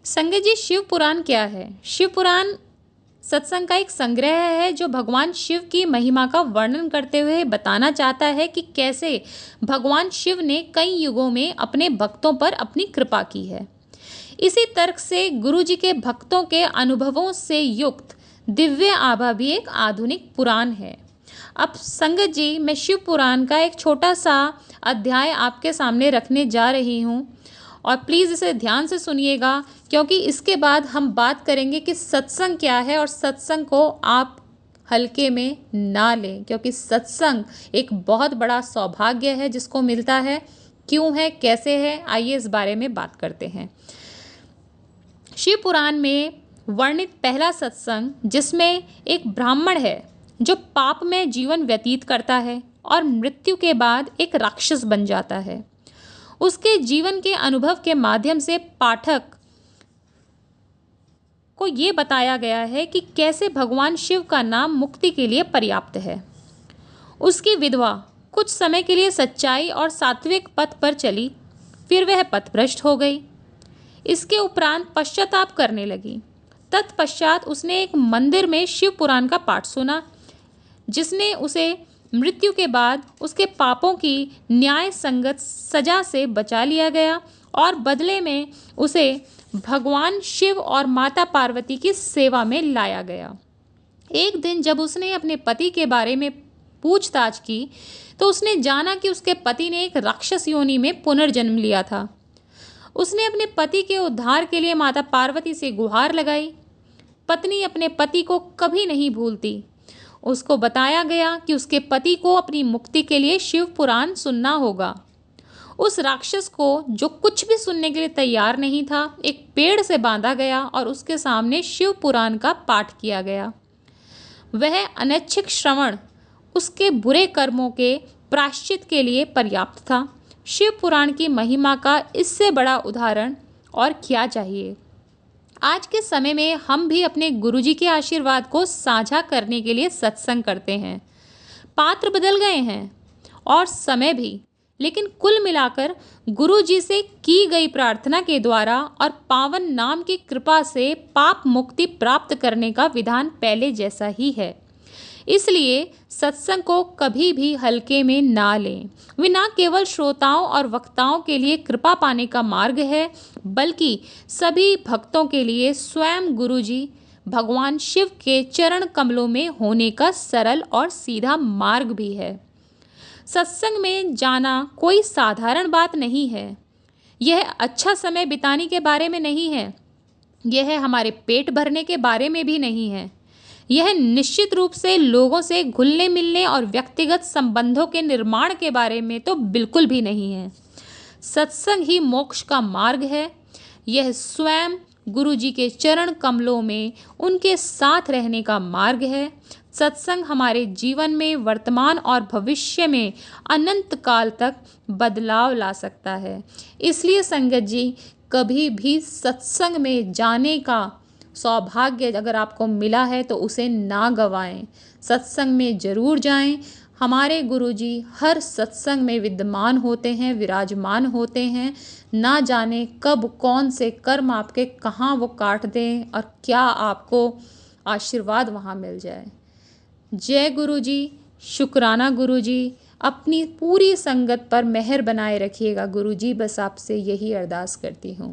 संगत जी, शिव पुराण क्या है? शिव पुराण सत्संग का एक संग्रह है जो भगवान शिव की महिमा का वर्णन करते हुए बताना चाहता है कि कैसे भगवान शिव ने कई युगों में अपने भक्तों पर अपनी कृपा की है। इसी तर्क से गुरु जी के भक्तों के अनुभवों से युक्त दिव्य आभा भी एक आधुनिक पुराण है। अब संगत जी, मैं शिव पुराण का एक छोटा सा अध्याय आपके सामने रखने जा रही हूँ और प्लीज़ इसे ध्यान से सुनिएगा, क्योंकि इसके बाद हम बात करेंगे कि सत्संग क्या है और सत्संग को आप हल्के में ना लें, क्योंकि सत्संग एक बहुत बड़ा सौभाग्य है जिसको मिलता है। क्यों है, कैसे है, आइए इस बारे में बात करते हैं। शिव पुराण में वर्णित पहला सत्संग, जिसमें एक ब्राह्मण है जो पाप में जीवन व्यतीत करता है और मृत्यु के बाद एक राक्षस बन जाता है। उसके जीवन के अनुभव के माध्यम से पाठक को ये बताया गया है कि कैसे भगवान शिव का नाम मुक्ति के लिए पर्याप्त है। उसकी विधवा कुछ समय के लिए सच्चाई और सात्विक पथ पर चली, फिर वह पथभ्रष्ट हो गई। इसके उपरांत पश्चाताप करने लगी। तत्पश्चात उसने एक मंदिर में शिव पुराण का पाठ सुना, जिसने उसे मृत्यु के बाद उसके पापों की न्याय संगत सजा से बचा लिया गया और बदले में उसे भगवान शिव और माता पार्वती की सेवा में लाया गया। एक दिन जब उसने अपने पति के बारे में पूछताछ की तो उसने जाना कि उसके पति ने एक राक्षस योनि में पुनर्जन्म लिया था। उसने अपने पति के उद्धार के लिए माता पार्वती से गुहार लगाई। पत्नी अपने पति को कभी नहीं भूलती। उसको बताया गया कि उसके पति को अपनी मुक्ति के लिए शिव पुराण सुनना होगा। उस राक्षस को, जो कुछ भी सुनने के लिए तैयार नहीं था, एक पेड़ से बांधा गया और उसके सामने शिव पुराण का पाठ किया गया। वह अनैच्छिक श्रवण उसके बुरे कर्मों के प्रायश्चित के लिए पर्याप्त था। शिव पुराण की महिमा का इससे बड़ा उदाहरण और क्या चाहिए। आज के समय में हम भी अपने गुरुजी के आशीर्वाद को साझा करने के लिए सत्संग करते हैं। पात्र बदल गए हैं और समय भी, लेकिन कुल मिलाकर गुरुजी से की गई प्रार्थना के द्वारा और पावन नाम की कृपा से पाप मुक्ति प्राप्त करने का विधान पहले जैसा ही है। इसलिए सत्संग को कभी भी हल्के में ना लें। वे न केवल श्रोताओं और वक्ताओं के लिए कृपा पाने का मार्ग है, बल्कि सभी भक्तों के लिए स्वयं गुरुजी भगवान शिव के चरण कमलों में होने का सरल और सीधा मार्ग भी है। सत्संग में जाना कोई साधारण बात नहीं है। यह अच्छा समय बिताने के बारे में नहीं है। यह हमारे पेट भरने के बारे में भी नहीं है। यह निश्चित रूप से लोगों से घुलने मिलने और व्यक्तिगत संबंधों के निर्माण के बारे में तो बिल्कुल भी नहीं है। सत्संग ही मोक्ष का मार्ग है। यह स्वयं गुरु जी के चरण कमलों में उनके साथ रहने का मार्ग है। सत्संग हमारे जीवन में वर्तमान और भविष्य में अनंत काल तक बदलाव ला सकता है। इसलिए संगत जी, कभी भी सत्संग में जाने का सौभाग्य अगर आपको मिला है तो उसे ना गंवाएं। सत्संग में ज़रूर जाएं। हमारे गुरुजी हर सत्संग में विद्यमान होते हैं, विराजमान होते हैं। ना जाने कब कौन से कर्म आपके कहाँ वो काट दें और क्या आपको आशीर्वाद वहाँ मिल जाए। जय गुरुजी, शुक्राना गुरुजी। अपनी पूरी संगत पर मेहर बनाए रखिएगा गुरुजी, बस आपसे यही अरदास करती हूँ।